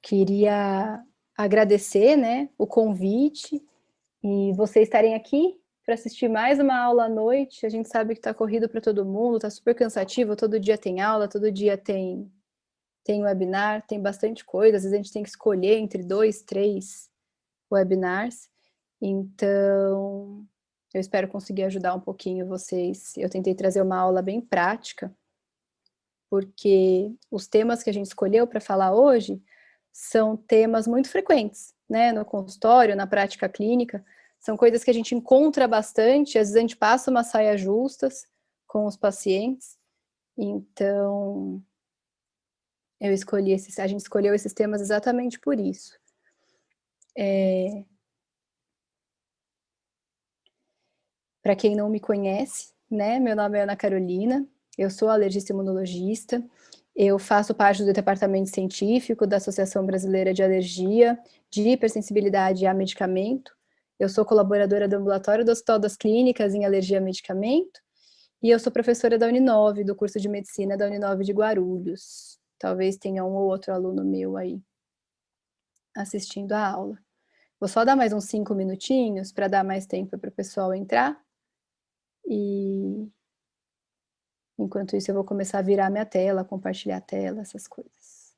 Queria agradecer, né, o convite e vocês estarem aqui para assistir mais uma aula à noite. A gente sabe que está corrido para todo mundo, está super cansativo, todo dia tem aula, todo dia tem webinar, tem bastante coisa, às vezes a gente tem que escolher entre 2, 3 webinars. Então, eu espero conseguir ajudar um pouquinho vocês. Eu tentei trazer uma aula bem prática, porque os temas que a gente escolheu para falar hoje são temas muito frequentes, né, no consultório, na prática clínica, são coisas que a gente encontra bastante, às vezes a gente passa umas saias justas com os pacientes, então a gente escolheu esses temas exatamente por isso. Para quem não me conhece, né, meu nome é Ana Carolina, eu sou alergista imunologista, eu faço parte do departamento científico da Associação Brasileira de Alergia, de Hipersensibilidade a Medicamento, eu sou colaboradora do ambulatório do Hospital das Clínicas em Alergia a Medicamento, e eu sou professora da Uninove, do curso de Medicina da Uninove de Guarulhos. Talvez tenha um ou outro aluno meu aí assistindo a aula. Vou só dar mais uns 5 minutinhos para dar mais tempo para o pessoal entrar. E enquanto isso eu vou começar a virar minha tela, compartilhar a tela, essas coisas.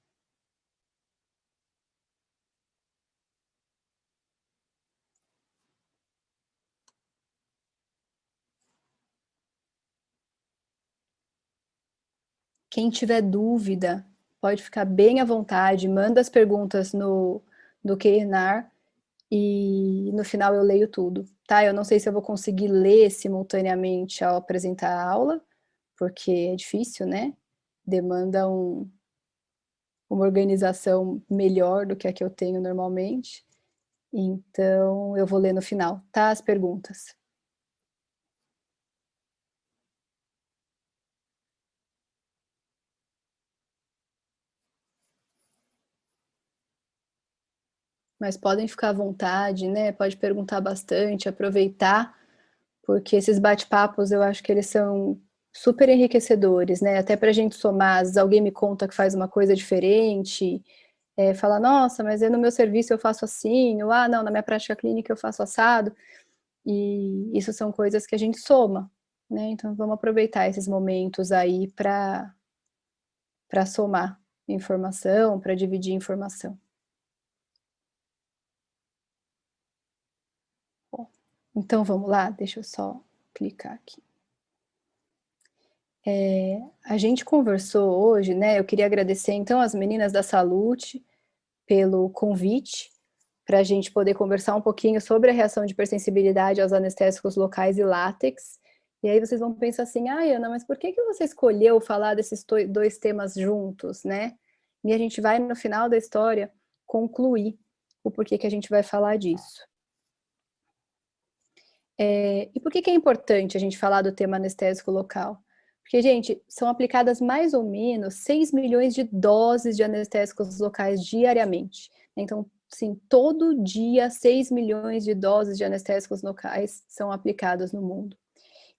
Quem tiver dúvida, pode ficar bem à vontade, manda as perguntas no Q&A e no final eu leio tudo, tá? Eu não sei se eu vou conseguir ler simultaneamente ao apresentar a aula, porque é difícil, né? Demanda uma organização melhor do que a que eu tenho normalmente. Então, eu vou ler no final, tá? As perguntas. Mas podem ficar à vontade, né? Pode perguntar bastante, aproveitar, porque esses bate-papos eu acho que eles são super enriquecedores, né? Até para a gente somar, às vezes alguém me conta que faz uma coisa diferente, fala, nossa, mas no meu serviço eu faço assim, ou não, na minha prática clínica eu faço assado, e isso são coisas que a gente soma, né? Então vamos aproveitar esses momentos aí para somar informação, para dividir informação. Então, vamos lá, deixa eu só clicar aqui. A gente conversou hoje, né, eu queria agradecer, então, as meninas da Salute pelo convite, para a gente poder conversar um pouquinho sobre a reação de hipersensibilidade aos anestésicos locais e látex. E aí vocês vão pensar assim, Ana, mas por que você escolheu falar desses dois temas juntos, né? E a gente vai, no final da história, concluir o porquê que a gente vai falar disso. E por que é importante a gente falar do tema anestésico local? Porque, gente, são aplicadas mais ou menos 6 milhões de doses de anestésicos locais diariamente. Então, sim, todo dia 6 milhões de doses de anestésicos locais são aplicadas no mundo.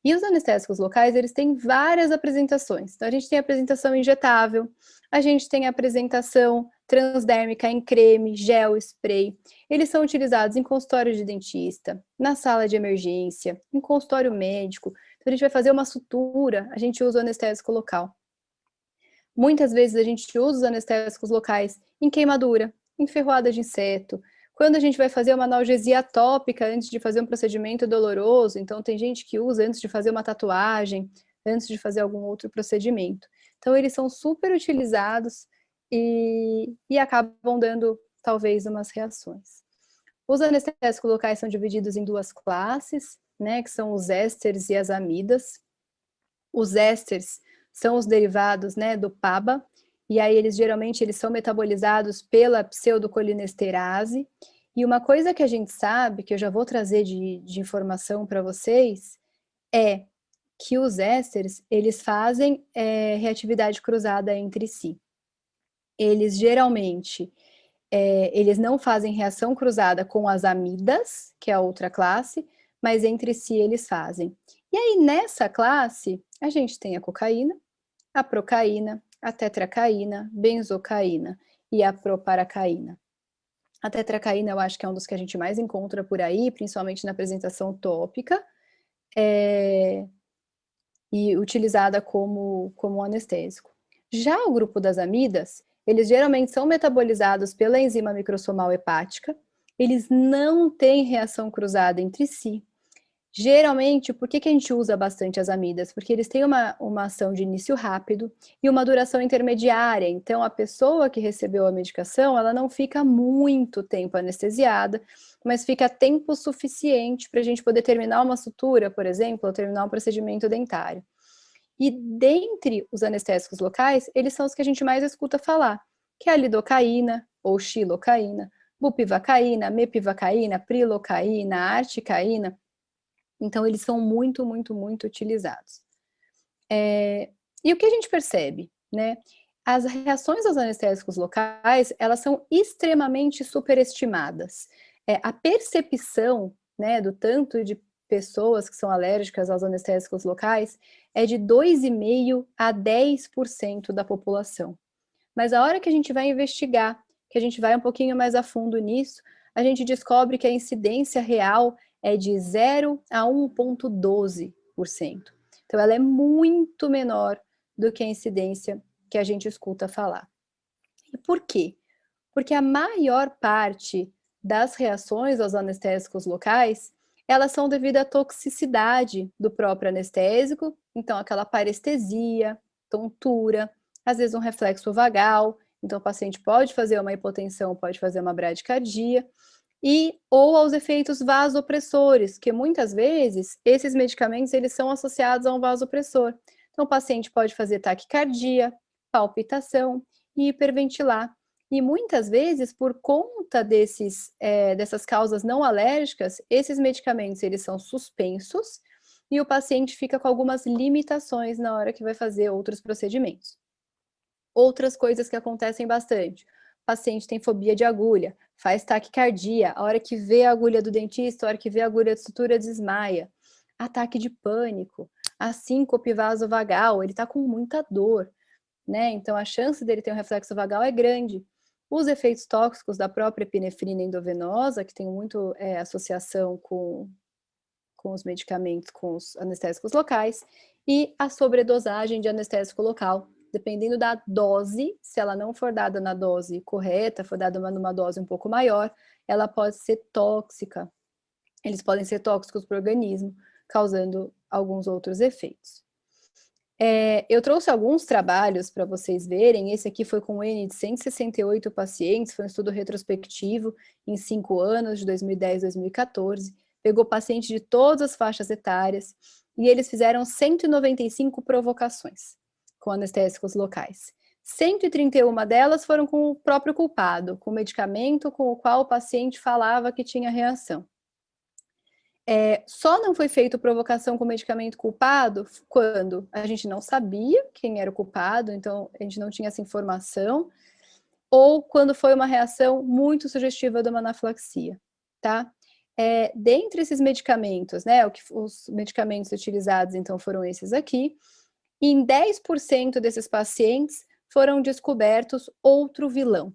E os anestésicos locais, eles têm várias apresentações. Então, a gente tem a apresentação injetável, a gente tem a apresentação transdérmica em creme, gel, spray. Eles são utilizados em consultório de dentista, na sala de emergência, em consultório médico. Então, a gente vai fazer uma sutura, a gente usa o anestésico local. Muitas vezes a gente usa os anestésicos locais em queimadura, em ferroada de inseto, quando a gente vai fazer uma analgesia tópica antes de fazer um procedimento doloroso, então tem gente que usa antes de fazer uma tatuagem, antes de fazer algum outro procedimento. Então eles são super utilizados e acabam dando talvez umas reações. Os anestésicos locais são divididos em duas classes, né, que são os ésteres e as amidas. Os ésteres são os derivados, né, do PABA, e aí eles geralmente são metabolizados pela pseudocolinesterase. E uma coisa que a gente sabe, que eu já vou trazer de informação para vocês, é que os ésteres, eles fazem reatividade cruzada entre si. Eles geralmente, eles não fazem reação cruzada com as amidas, que é a outra classe, mas entre si eles fazem. E aí, nessa classe, a gente tem a cocaína, a procaína, a tetracaína, benzocaína. e a proparacaína. A tetracaína eu acho que é um dos que a gente mais encontra por aí, principalmente na apresentação tópica, e utilizada como anestésico. Já o grupo das amidas, eles geralmente são metabolizados pela enzima microsomal hepática, eles não têm reação cruzada entre si. Geralmente, por que a gente usa bastante as amidas? Porque eles têm uma ação de início rápido e uma duração intermediária. Então, a pessoa que recebeu a medicação, ela não fica muito tempo anestesiada, mas fica tempo suficiente para a gente poder terminar uma sutura, por exemplo, ou terminar um procedimento dentário. E dentre os anestésicos locais, eles são os que a gente mais escuta falar, que é a lidocaína ou xilocaína, bupivacaína, mepivacaína, prilocaína, articaína. Então, eles são muito, muito, muito utilizados. E o que a gente percebe, né? As reações aos anestésicos locais, elas são extremamente superestimadas. A percepção, né, do tanto de pessoas que são alérgicas aos anestésicos locais é de 2,5% a 10% da população. Mas a hora que a gente vai investigar, que a gente vai um pouquinho mais a fundo nisso, a gente descobre que a incidência real é de 0 a 1,12%. Então, ela é muito menor do que a incidência que a gente escuta falar. E por quê? Porque a maior parte das reações aos anestésicos locais, elas são devido à toxicidade do próprio anestésico, então aquela parestesia, tontura, às vezes um reflexo vagal, então o paciente pode fazer uma hipotensão, pode fazer uma bradicardia, ou aos efeitos vasopressores, que muitas vezes esses medicamentos eles são associados a um vasopressor. Então o paciente pode fazer taquicardia, palpitação e hiperventilar. E muitas vezes, por conta dessas causas não alérgicas, esses medicamentos eles são suspensos e o paciente fica com algumas limitações na hora que vai fazer outros procedimentos. Outras coisas que acontecem bastante. O paciente tem fobia de agulha, faz taquicardia, a hora que vê a agulha do dentista, a hora que vê a agulha de sutura, desmaia. Ataque de pânico, a síncope vasovagal, ele está com muita dor, né? Então a chance dele ter um reflexo vagal é grande. Os efeitos tóxicos da própria epinefrina endovenosa, que tem muito associação com os medicamentos, com os anestésicos locais, e a sobredosagem de anestésico local. Dependendo da dose, se ela não for dada na dose correta, for dada numa dose um pouco maior, ela pode ser tóxica. Eles podem ser tóxicos para o organismo, causando alguns outros efeitos. Eu trouxe alguns trabalhos para vocês verem. Esse aqui foi com um N de 168 pacientes, foi um estudo retrospectivo em 5 anos, de 2010 a 2014. Pegou pacientes de todas as faixas etárias e eles fizeram 195 provocações com anestésicos locais. 131 delas foram com o próprio culpado, com o medicamento com o qual o paciente falava que tinha reação. Só não foi feito provocação com medicamento culpado quando a gente não sabia quem era o culpado, então a gente não tinha essa informação, ou quando foi uma reação muito sugestiva de uma anafilaxia, tá? Dentre esses medicamentos, né, os medicamentos utilizados, então, foram esses aqui, e em 10% desses pacientes foram descobertos outro vilão.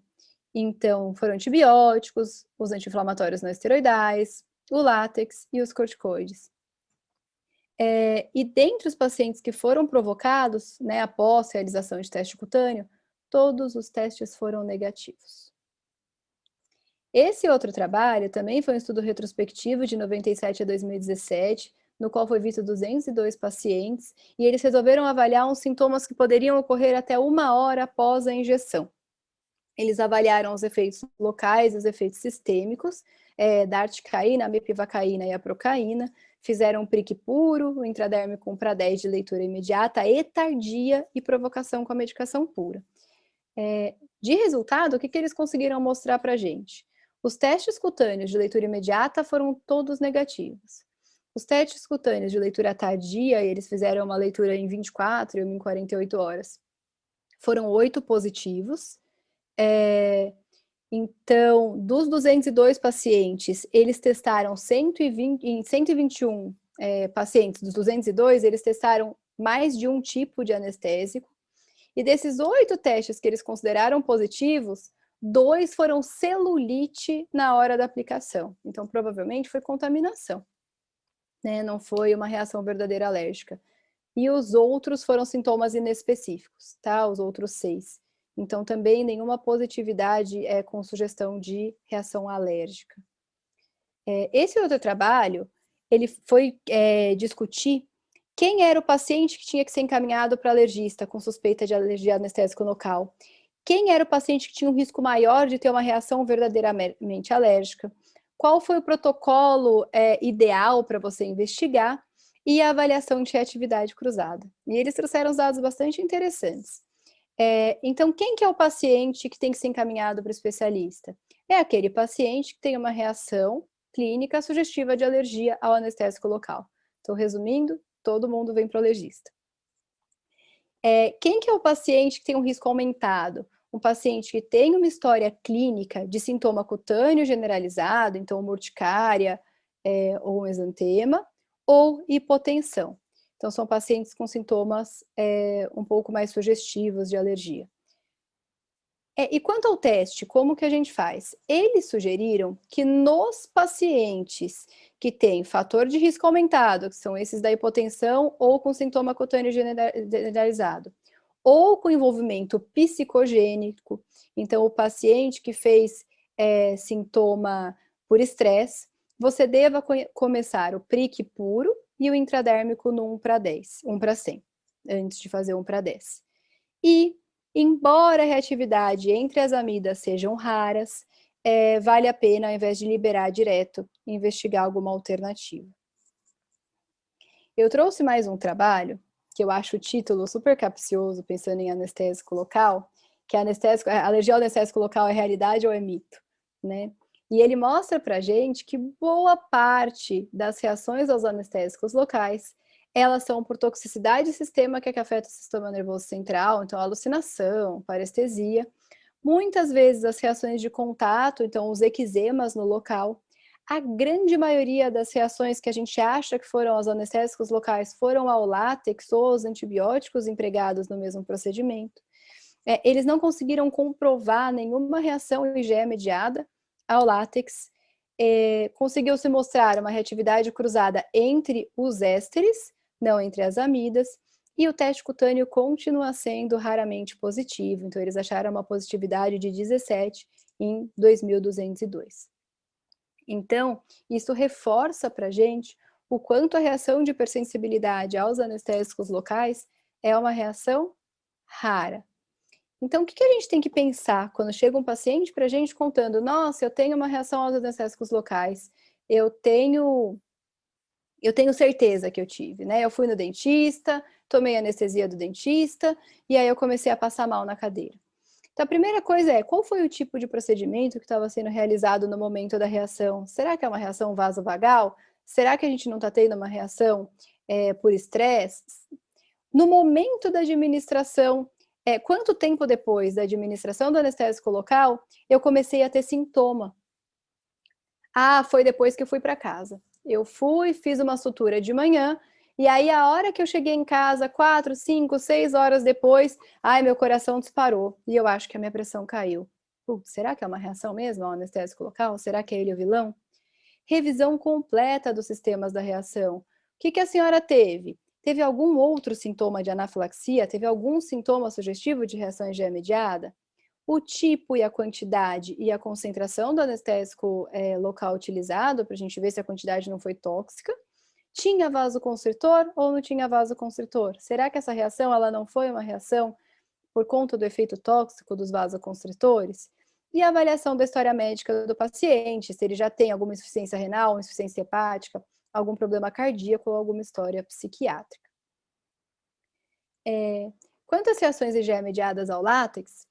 Então, foram antibióticos, os anti-inflamatórios não esteroidais, o látex e os corticoides. E dentre os pacientes que foram provocados, né, após realização de teste cutâneo, todos os testes foram negativos. Esse outro trabalho também foi um estudo retrospectivo de 97 a 2017, no qual foi visto 202 pacientes, e eles resolveram avaliar uns sintomas que poderiam ocorrer até 1 hora após a injeção. Eles avaliaram os efeitos locais e os efeitos sistêmicos da articaína, a mepivacaína e a procaína, fizeram um prick puro, o intradérmico com PRA10 de leitura imediata e tardia e provocação com a medicação pura. De resultado, o que eles conseguiram mostrar para a gente? Os testes cutâneos de leitura imediata foram todos negativos. Os testes cutâneos de leitura tardia, eles fizeram uma leitura em 24 e uma em 48 horas, foram 8 positivos. Então, dos 202 pacientes, eles testaram em 121 pacientes dos 202, eles testaram mais de um tipo de anestésico, e desses 8 testes que eles consideraram positivos, 2 foram celulite na hora da aplicação. Então, provavelmente foi contaminação, né? Não foi uma reação verdadeira alérgica. E os outros foram sintomas inespecíficos, tá? Os outros 6. Então, também nenhuma positividade com sugestão de reação alérgica. Esse outro trabalho, ele foi discutir quem era o paciente que tinha que ser encaminhado para alergista com suspeita de alergia anestésico local. Quem era o paciente que tinha um risco maior de ter uma reação verdadeiramente alérgica? Qual foi o protocolo ideal para você investigar? E a avaliação de reatividade cruzada. E eles trouxeram os dados bastante interessantes. Então, quem que é o paciente que tem que ser encaminhado para o especialista? É aquele paciente que tem uma reação clínica sugestiva de alergia ao anestésico local. Então, resumindo, todo mundo vem para o alergista. Quem que é o paciente que tem um risco aumentado? Um paciente que tem uma história clínica de sintoma cutâneo generalizado, então uma urticária ou um exantema, ou hipotensão. Então, são pacientes com sintomas um pouco mais sugestivos de alergia. E quanto ao teste, como que a gente faz? Eles sugeriram que nos pacientes que têm fator de risco aumentado, que são esses da hipotensão ou com sintoma cutâneo generalizado, ou com envolvimento psicogênico, então o paciente que fez sintoma por estresse, você deva começar o PRIC puro e o intradérmico no 1/10, 1/100, antes de fazer 1/10. E, embora a reatividade entre as amidas sejam raras, vale a pena, ao invés de liberar direto, investigar alguma alternativa. Eu trouxe mais um trabalho, que eu acho o título super capcioso, pensando em anestésico local, que alergia ao anestésico local é realidade ou é mito, né? E ele mostra pra gente que boa parte das reações aos anestésicos locais, elas são por toxicidade sistêmica que afeta o sistema nervoso central, então alucinação, parestesia. Muitas vezes as reações de contato, então os eczemas no local. A grande maioria das reações que a gente acha que foram aos anestésicos locais foram ao látex ou aos antibióticos empregados no mesmo procedimento. Eles não conseguiram comprovar nenhuma reação IgE mediada ao látex. Conseguiu-se mostrar uma reatividade cruzada entre os ésteres, não entre as amidas, e o teste cutâneo continua sendo raramente positivo. Então, eles acharam uma positividade de 17 em 2.202. Então, isso reforça para a gente o quanto a reação de hipersensibilidade aos anestésicos locais é uma reação rara. Então, o que a gente tem que pensar quando chega um paciente para a gente contando, nossa, eu tenho uma reação aos anestésicos locais, eu tenho certeza que eu tive, né? Eu fui no dentista, tomei anestesia do dentista, e aí eu comecei a passar mal na cadeira. Então, a primeira coisa é, qual foi o tipo de procedimento que estava sendo realizado no momento da reação? Será que é uma reação vasovagal? Será que a gente não está tendo uma reação por estresse? No momento da administração, quanto tempo depois da administração do anestésico local, eu comecei a ter sintoma? Ah, foi depois que eu fui para casa. Eu fui, fiz uma sutura de manhã, e aí a hora que eu cheguei em casa, 4, 5, 6 horas depois, ai, meu coração disparou, e eu acho que a minha pressão caiu. Será que é uma reação mesmo ao anestésico local? Será que é ele o vilão? Revisão completa dos sistemas da reação. O que a senhora teve? Teve algum outro sintoma de anafilaxia? Teve algum sintoma sugestivo de reação IgE mediada? O tipo e a quantidade e a concentração do anestésico local utilizado, para a gente ver se a quantidade não foi tóxica. Tinha vasoconstritor ou não tinha vasoconstritor? Será que essa reação ela não foi uma reação por conta do efeito tóxico dos vasoconstritores? E a avaliação da história médica do paciente, se ele já tem alguma insuficiência renal, insuficiência hepática, algum problema cardíaco ou alguma história psiquiátrica. Quanto às reações IgE mediadas ao látex,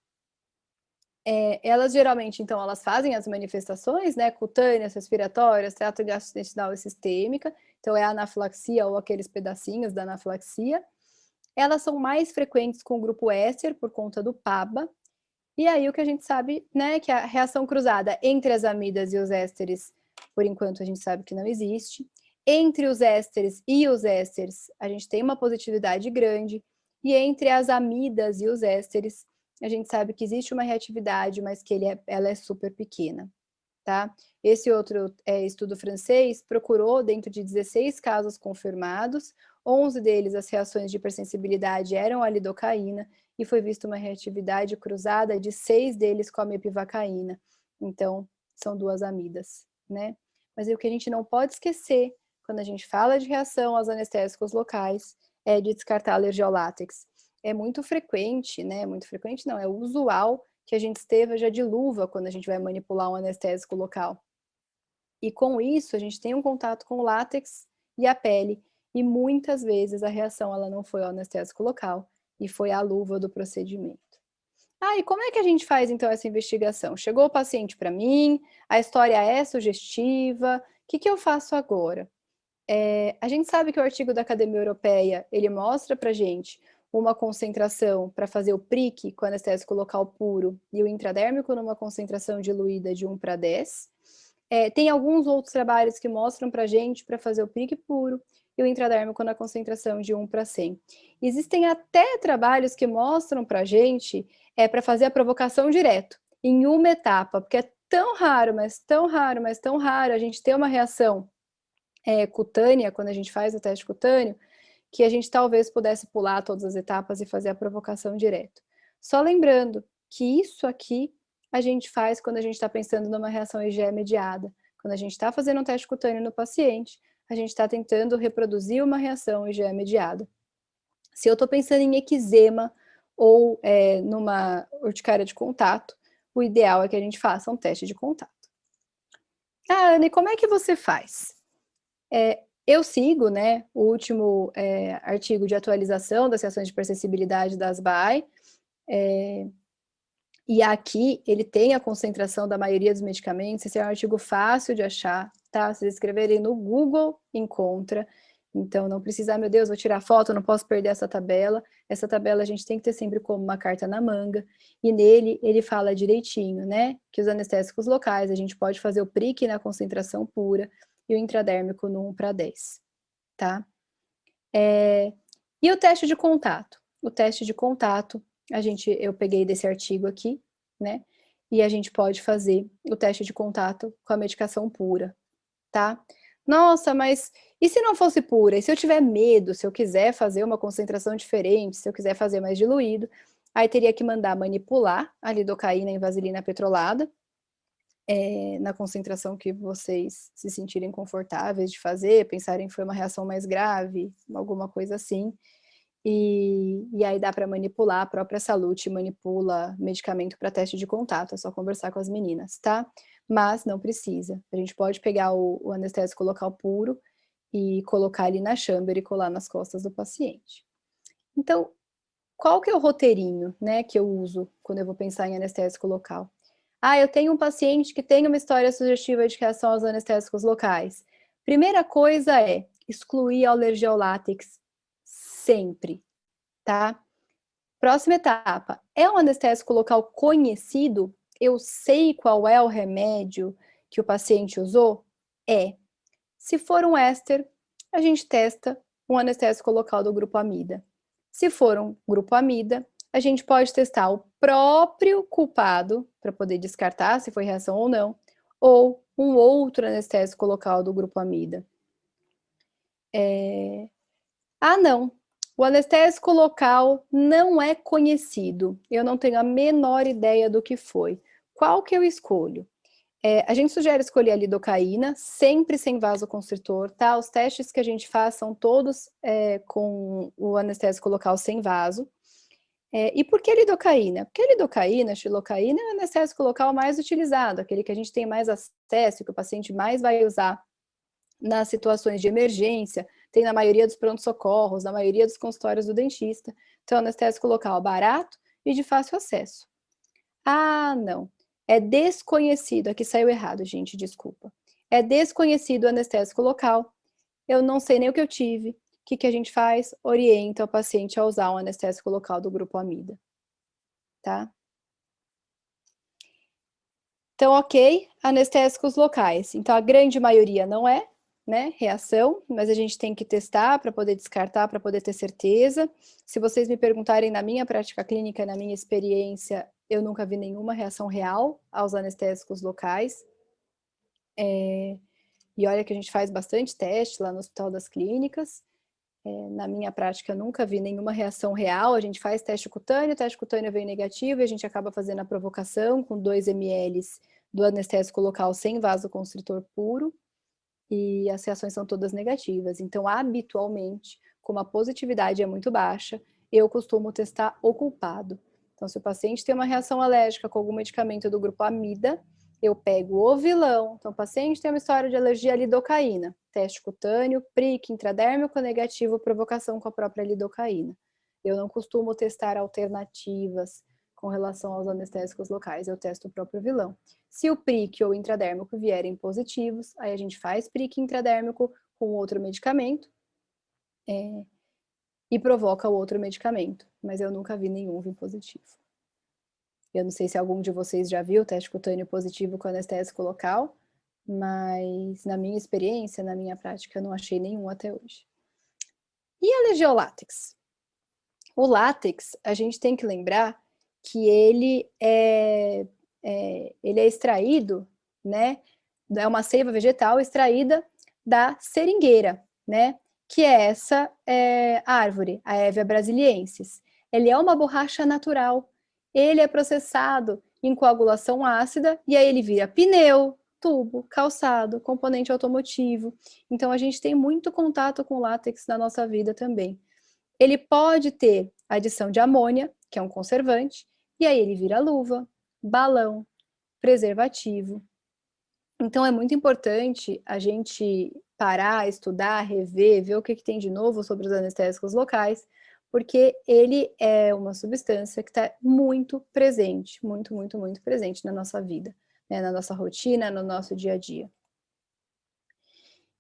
elas geralmente, então, elas fazem as manifestações, né, cutâneas, respiratórias, trato gastrointestinal e sistêmica, então é a anafilaxia ou aqueles pedacinhos da anafilaxia. Elas são mais frequentes com o grupo éster por conta do PABA, e aí o que a gente sabe, né, que a reação cruzada entre as amidas e os ésteres, por enquanto a gente sabe que não existe. Entre os ésteres e os ésteres, a gente tem uma positividade grande, e entre as amidas e os ésteres, a gente sabe que existe uma reatividade, mas que ela é super pequena, tá? Esse outro estudo francês procurou, dentro de 16 casos confirmados, 11 deles as reações de hipersensibilidade eram a lidocaína, e foi vista uma reatividade cruzada de 6 deles com a mepivacaína. Então, são duas amidas, né? Mas o que a gente não pode esquecer, quando a gente fala de reação aos anestésicos locais, é de descartar a alergia ao látex. É muito frequente, né? Muito frequente não, é usual que a gente esteja de luva quando a gente vai manipular um anestésico local. E com isso, a gente tem um contato com o látex e a pele, e muitas vezes a reação ela não foi ao anestésico local, e foi a luva do procedimento. Ah, e como é que a gente faz então essa investigação? Chegou o paciente para mim, a história é sugestiva, o que eu faço agora? A gente sabe que o artigo da Academia Europeia, ele mostra para gente uma concentração para fazer o PRIC com anestésico local puro e o intradérmico numa concentração diluída de 1:10. Tem alguns outros trabalhos que mostram para gente para fazer o PRIC puro e o intradérmico na concentração de 1:100. Existem até trabalhos que mostram para gente para fazer a provocação direto, em uma etapa, porque é tão raro, mas tão raro, mas tão raro a gente ter uma reação cutânea, quando a gente faz o teste cutâneo, que a gente talvez pudesse pular todas as etapas e fazer a provocação direto. Só lembrando que isso aqui a gente faz quando a gente está pensando numa reação IgE mediada. Quando a gente está fazendo um teste cutâneo no paciente, a gente está tentando reproduzir uma reação IgE mediada. Se eu estou pensando em eczema ou numa urticária de contato, o ideal é que a gente faça um teste de contato. Ah, Ana, e como é que você faz? Eu sigo, né, o último artigo de atualização das reações de hipersensibilidade das BAE, e aqui ele tem a concentração da maioria dos medicamentos. Esse é um artigo fácil de achar, tá? Se vocês escreverem no Google, encontra. Então, não precisa, meu Deus, vou tirar foto, não posso perder essa tabela. Essa tabela a gente tem que ter sempre como uma carta na manga. E nele, ele fala direitinho, né? Que os anestésicos locais, a gente pode fazer o PRIC na concentração pura e o intradérmico no 1:10, tá? E o teste de contato? O teste de contato, eu peguei desse artigo aqui, né? E a gente pode fazer o teste de contato com a medicação pura, tá? Nossa, mas e se não fosse pura? E se eu tiver medo, se eu quiser fazer uma concentração diferente, se eu quiser fazer mais diluído, aí teria que mandar manipular a lidocaína em vaselina petrolada, na concentração que vocês se sentirem confortáveis de fazer, pensarem que foi uma reação mais grave, alguma coisa assim. E aí dá para manipular, a própria Salute manipula medicamento para teste de contato, é só conversar com as meninas, tá? Mas não precisa. A gente pode pegar o anestésico local puro e colocar ali na chamber e colar nas costas do paciente. Então, qual que é o roteirinho, né, que eu uso quando eu vou pensar em anestésico local? Ah, eu tenho um paciente que tem uma história sugestiva de reação aos anestésicos locais. Primeira coisa é excluir a alergia ao látex sempre, tá? Próxima etapa, é um anestésico local conhecido? Eu sei qual é o remédio que o paciente usou? Se for um éster, a gente testa um anestésico local do grupo amida. Se for um grupo amida, a gente pode testar o próprio culpado, para poder descartar se foi reação ou não, ou um outro anestésico local do grupo amida. Ah, não, o anestésico local não é conhecido, eu não tenho a menor ideia do que foi. Qual que eu escolho? A gente sugere escolher a lidocaína, sempre sem vasoconstritor, tá? Os testes que a gente faz são todos com o anestésico local sem vaso. E por que lidocaína? Porque a lidocaína, a xilocaína, é o anestésico local mais utilizado, aquele que a gente tem mais acesso, que o paciente mais vai usar nas situações de emergência, tem na maioria dos pronto-socorros, na maioria dos consultórios do dentista. Então, é um anestésico local barato e de fácil acesso. Ah, não. É desconhecido. Aqui saiu errado, gente, desculpa. É desconhecido o anestésico local. Eu não sei nem o que eu tive. O que a gente faz? Orienta o paciente a usar um anestésico local do grupo amida. Tá? Então, ok, anestésicos locais. Então, a grande maioria não é, né, reação, mas a gente tem que testar para poder descartar, para poder ter certeza. Se vocês me perguntarem na minha prática clínica, na minha experiência, eu nunca vi nenhuma reação real aos anestésicos locais. E olha que a gente faz bastante teste lá no Hospital das Clínicas. Na minha prática, eu nunca vi nenhuma reação real. A gente faz teste cutâneo, o teste cutâneo vem negativo e a gente acaba fazendo a provocação com 2 ml do anestésico local sem vasoconstritor puro. E as reações são todas negativas. Então, habitualmente, como a positividade é muito baixa, eu costumo testar o culpado. Então, se o paciente tem uma reação alérgica com algum medicamento do grupo amida, eu pego o vilão. Então, o paciente tem uma história de alergia à lidocaína. Teste cutâneo, prick intradérmico negativo, provocação com a própria lidocaína. Eu não costumo testar alternativas com relação aos anestésicos locais, eu testo o próprio vilão. Se o prick ou intradérmico vierem positivos, aí a gente faz prick intradérmico com outro medicamento e provoca o outro medicamento, mas eu nunca vi nenhum vir positivo. Eu não sei se algum de vocês já viu teste cutâneo positivo com anestésico local, mas na minha experiência, na minha prática, eu não achei nenhum até hoje. E alergia ao látex? O látex, a gente tem que lembrar que ele é extraído, né? É uma seiva vegetal extraída da seringueira, né? Que é essa árvore, a Hevea brasiliensis. Ele é uma borracha natural. Ele é processado em coagulação ácida e aí ele vira pneu, tubo, calçado, componente automotivo. Então a gente tem muito contato com látex na nossa vida também. Ele pode ter adição de amônia, que é um conservante, e aí ele vira luva, balão, preservativo. Então é muito importante a gente parar, estudar, rever, ver o que tem de novo sobre os anestésicos locais, porque ele é uma substância que está muito presente, muito, muito, muito presente na nossa vida, né, na nossa rotina, no nosso dia a dia.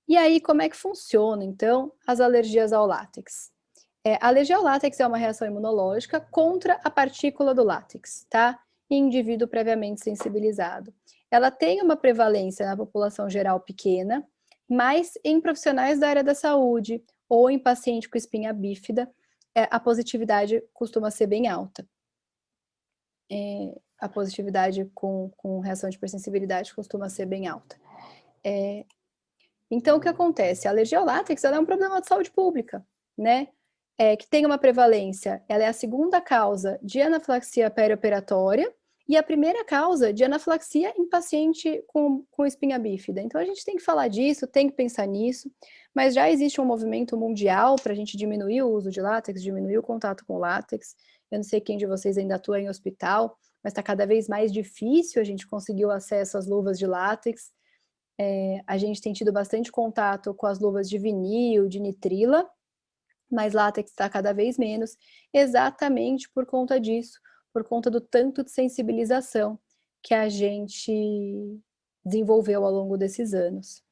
E aí, como é que funciona, então, as alergias ao látex? A alergia ao látex é uma reação imunológica contra a partícula do látex, tá? Em indivíduo previamente sensibilizado. Ela tem uma prevalência na população geral pequena, mas em profissionais da área da saúde ou em paciente com espinha bífida, a positividade costuma ser bem alta. A positividade com reação de hipersensibilidade costuma ser bem alta. Então, o que acontece? A alergia ao látex ela é um problema de saúde pública, né? Que tem uma prevalência, ela é a segunda causa de anafilaxia perioperatória e a primeira causa de anafilaxia em paciente com espinha bífida. Então, a gente tem que falar disso, tem que pensar nisso, mas já existe um movimento mundial para a gente diminuir o uso de látex, diminuir o contato com látex. Eu não sei quem de vocês ainda atua em hospital, mas está cada vez mais difícil a gente conseguir o acesso às luvas de látex. A gente tem tido bastante contato com as luvas de vinil, de nitrila, mas látex está cada vez menos, exatamente por conta disso, por conta do tanto de sensibilização que a gente desenvolveu ao longo desses anos.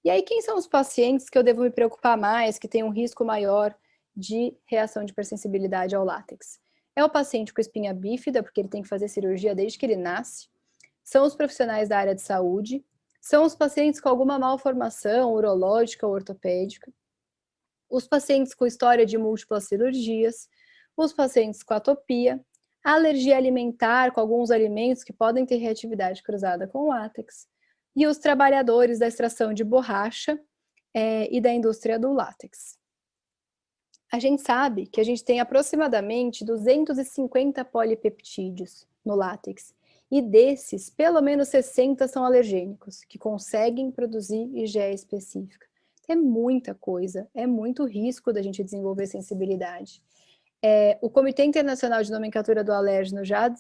E aí, quem são os pacientes que eu devo me preocupar mais, que têm um risco maior de reação de hipersensibilidade ao látex? É o paciente com espinha bífida, porque ele tem que fazer cirurgia desde que ele nasce. São os profissionais da área de saúde, são os pacientes com alguma malformação urológica ou ortopédica, os pacientes com história de múltiplas cirurgias, os pacientes com atopia, alergia alimentar com alguns alimentos que podem ter reatividade cruzada com látex, e os trabalhadores da extração de borracha e da indústria do látex. A gente sabe que a gente tem aproximadamente 250 polipeptídeos no látex, e desses, pelo menos 60 são alergênicos, que conseguem produzir IgE específica. É muita coisa, é muito risco da gente desenvolver sensibilidade. O Comitê Internacional de Nomenclatura do Alérgeno já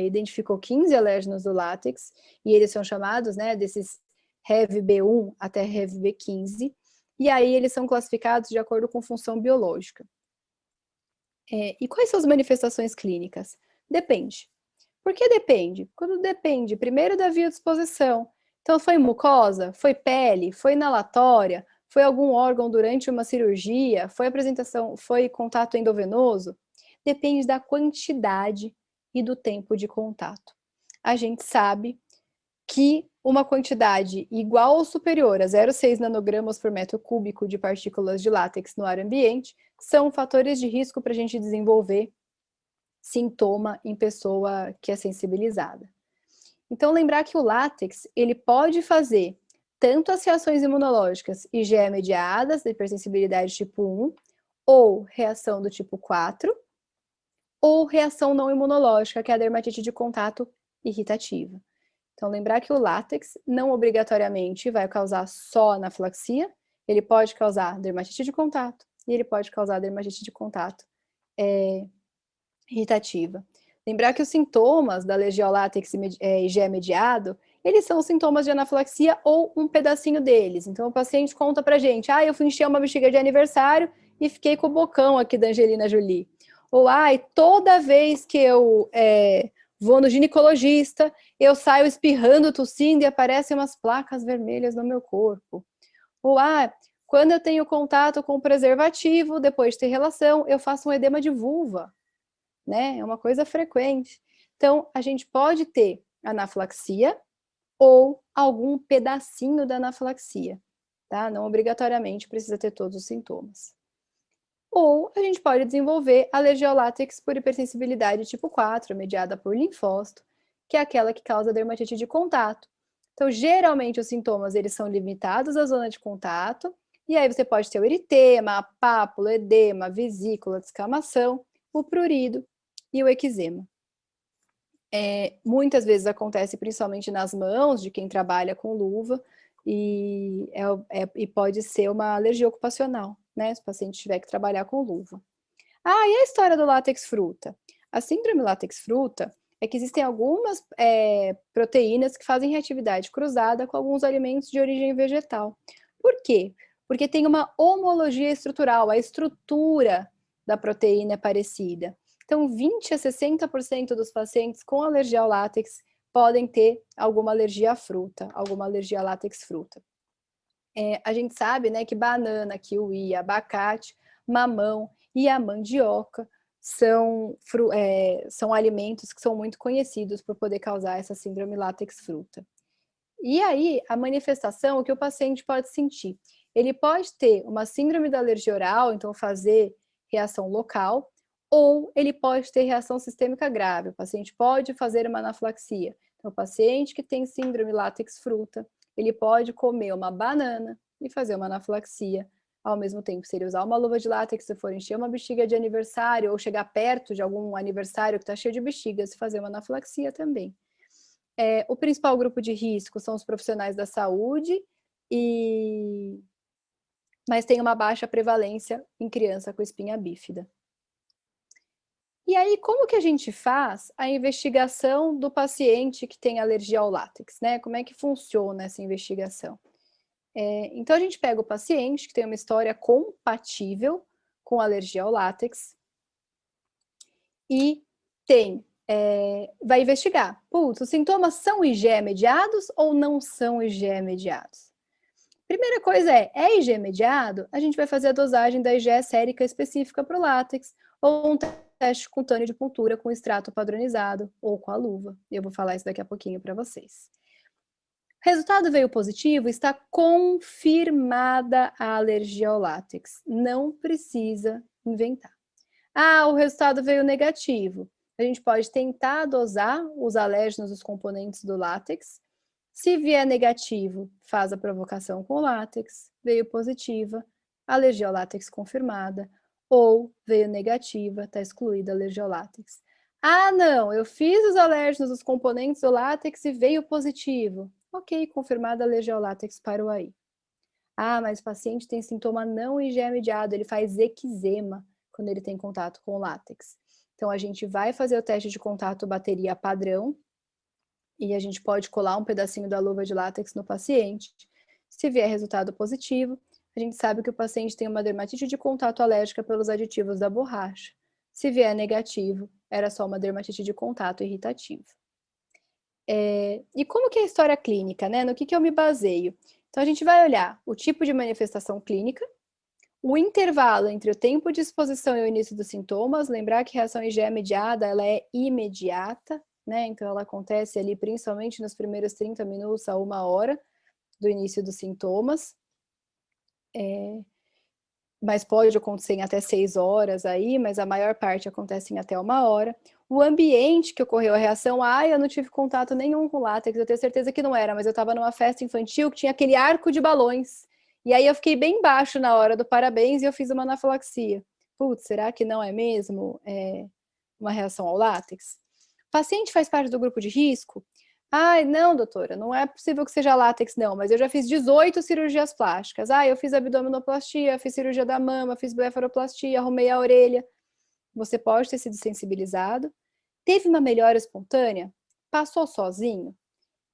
identificou 15 alérgenos do látex, e eles são chamados, né, desses REV-B1 até REV-B15, e aí eles são classificados de acordo com função biológica. E quais são as manifestações clínicas? Depende. Por que depende? Quando depende, primeiro da via de exposição. Então, foi mucosa? Foi pele? Foi inalatória? Foi algum órgão durante uma cirurgia? Foi apresentação? Foi contato endovenoso? Depende da quantidade e do tempo de contato. A gente sabe que uma quantidade igual ou superior a 0,6 nanogramas por metro cúbico de partículas de látex no ar ambiente são fatores de risco para a gente desenvolver sintoma em pessoa que é sensibilizada. Então, lembrar que o látex, ele pode fazer tanto as reações imunológicas IgE mediadas, da hipersensibilidade tipo 1, ou reação do tipo 4, ou reação não imunológica, que é a dermatite de contato irritativa. Então, lembrar que o látex não obrigatoriamente vai causar só anafilaxia, ele pode causar dermatite de contato e ele pode causar dermatite de contato irritativa. Lembrar que os sintomas da alergia ao látex IgE mediado, eles são os sintomas de anafilaxia ou um pedacinho deles. Então, o paciente conta pra gente, eu fui encher uma bexiga de aniversário e fiquei com o bocão aqui da Angelina Jolie. Ou, toda vez que eu vou no ginecologista, eu saio espirrando, tossindo e aparecem umas placas vermelhas no meu corpo. Ou, quando eu tenho contato com preservativo, depois de ter relação, eu faço um edema de vulva, né? É uma coisa frequente. Então, a gente pode ter anafilaxia ou algum pedacinho da anafilaxia, tá? Não obrigatoriamente precisa ter todos os sintomas. Ou a gente pode desenvolver alergia ao látex por hipersensibilidade tipo 4, mediada por linfócito, que é aquela que causa dermatite de contato. Então, geralmente, os sintomas eles são limitados à zona de contato, e aí você pode ter o eritema, a pápula, edema, vesícula, descamação, o prurido e o eczema. Muitas vezes acontece principalmente nas mãos de quem trabalha com luva, e pode ser uma alergia ocupacional, né? Se o paciente tiver que trabalhar com luva. E a história do látex fruta? A síndrome látex fruta é que existem algumas proteínas que fazem reatividade cruzada com alguns alimentos de origem vegetal. Por quê? Porque tem uma homologia estrutural, a estrutura da proteína é parecida. Então, 20 a 60% dos pacientes com alergia ao látex podem ter alguma alergia à fruta, alguma alergia a látex fruta. A gente sabe, né, que banana, kiwi, abacate, mamão e a mandioca são alimentos que são muito conhecidos por poder causar essa síndrome látex fruta. E aí, a manifestação, o que o paciente pode sentir? Ele pode ter uma síndrome da alergia oral, então fazer reação local, ou ele pode ter reação sistêmica grave. O paciente pode fazer uma anafilaxia. Então, o paciente que tem síndrome látex fruta, ele pode comer uma banana e fazer uma anafilaxia ao mesmo tempo. Se ele usar uma luva de látex, se for encher uma bexiga de aniversário ou chegar perto de algum aniversário que está cheio de bexigas, fazer uma anafilaxia também. O principal grupo de risco são os profissionais da saúde, mas tem uma baixa prevalência em criança com espinha bífida. E aí, como que a gente faz a investigação do paciente que tem alergia ao látex, né? Como é que funciona essa investigação? Então, a gente pega o paciente que tem uma história compatível com alergia ao látex e vai investigar. Os sintomas são IgE mediados ou não são IgE mediados? Primeira coisa é IgE mediado? A gente vai fazer a dosagem da IgE sérica específica para o látex, ou um teste cutâneo de puntura com extrato padronizado, ou com a luva. Eu vou falar isso daqui a pouquinho para vocês. Resultado veio positivo, está confirmada a alergia ao látex. Não precisa inventar. O resultado veio negativo. A gente pode tentar dosar os alérgenos, os componentes do látex. Se vier negativo, faz a provocação com látex. Veio positiva, alergia ao látex confirmada. Ou veio negativa, está excluída a alergia ao látex. Não, eu fiz os alérgenos, os componentes do látex e veio positivo. Ok, confirmada a alergia ao látex, parou aí. Mas o paciente tem sintoma não IgE mediado, ele faz eczema quando ele tem contato com o látex. Então, a gente vai fazer o teste de contato bateria padrão e a gente pode colar um pedacinho da luva de látex no paciente. Se vier resultado positivo, a gente sabe que o paciente tem uma dermatite de contato alérgica pelos aditivos da borracha. Se vier negativo, era só uma dermatite de contato irritativa. E como que é a história clínica, né? No que eu me baseio? Então, a gente vai olhar o tipo de manifestação clínica, o intervalo entre o tempo de exposição e o início dos sintomas, lembrar que a reação IgE mediada, ela é imediata, né? Então, ela acontece ali principalmente nos primeiros 30 minutos a 1 hora do início dos sintomas. Mas pode acontecer em até 6 horas aí, mas a maior parte acontece em até 1 hora. O ambiente que ocorreu a reação, eu não tive contato nenhum com látex, eu tenho certeza que não era, mas eu estava numa festa infantil que tinha aquele arco de balões. E aí eu fiquei bem baixo na hora do parabéns e eu fiz uma anafilaxia. Putz, será que não é mesmo uma reação ao látex? O paciente faz parte do grupo de risco? Não, doutora, não é possível que seja látex, não, mas eu já fiz 18 cirurgias plásticas. Eu fiz abdominoplastia, fiz cirurgia da mama, fiz blefaroplastia, arrumei a orelha. Você pode ter sido sensibilizado. Teve uma melhora espontânea? Passou sozinho?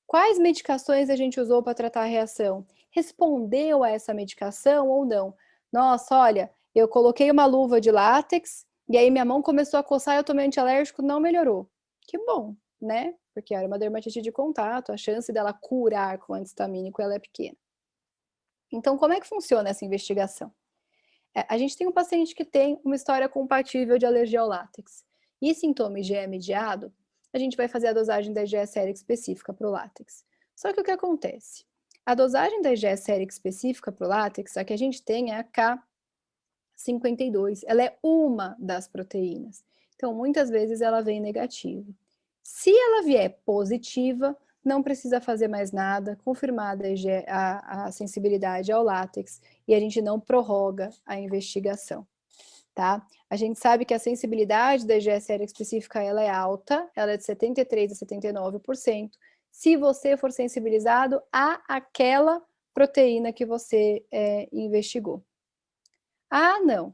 Quais medicações a gente usou para tratar a reação? Respondeu a essa medicação ou não? Nossa, olha, eu coloquei uma luva de látex e aí minha mão começou a coçar e eu tomei antialérgico, não melhorou. Que bom, né? Porque era uma dermatite de contato, a chance dela curar com anti-histamínico ela é pequena. Então, como é que funciona essa investigação? A gente tem um paciente que tem uma história compatível de alergia ao látex. E sintoma IgE mediado, a gente vai fazer a dosagem da IgE sérica específica para o látex. Só que o que acontece? A dosagem da IgE sérica específica para o látex, a que a gente tem é a K52. Ela é uma das proteínas. Então, muitas vezes ela vem negativa. Se ela vier positiva, não precisa fazer mais nada, confirmada a sensibilidade ao látex, e a gente não prorroga a investigação, tá? A gente sabe que a sensibilidade da IgE sérica específica ela é alta, ela é de 73% a 79%, se você for sensibilizado a aquela proteína que você investigou. Não. O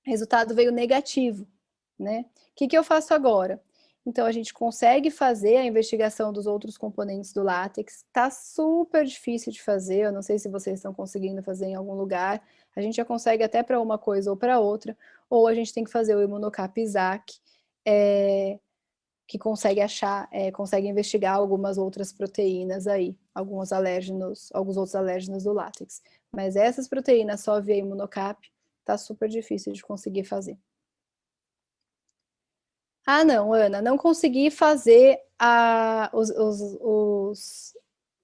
resultado veio negativo, né? O que eu faço agora? Então, a gente consegue fazer a investigação dos outros componentes do látex. Tá super difícil de fazer, eu não sei se vocês estão conseguindo fazer em algum lugar. A gente já consegue até para uma coisa ou para outra, ou a gente tem que fazer o Imunocap-Isaac, que consegue consegue investigar algumas outras proteínas aí, alguns outros alérgenos do látex. Mas essas proteínas só via Imunocap, tá super difícil de conseguir fazer. Não, Ana, não consegui fazer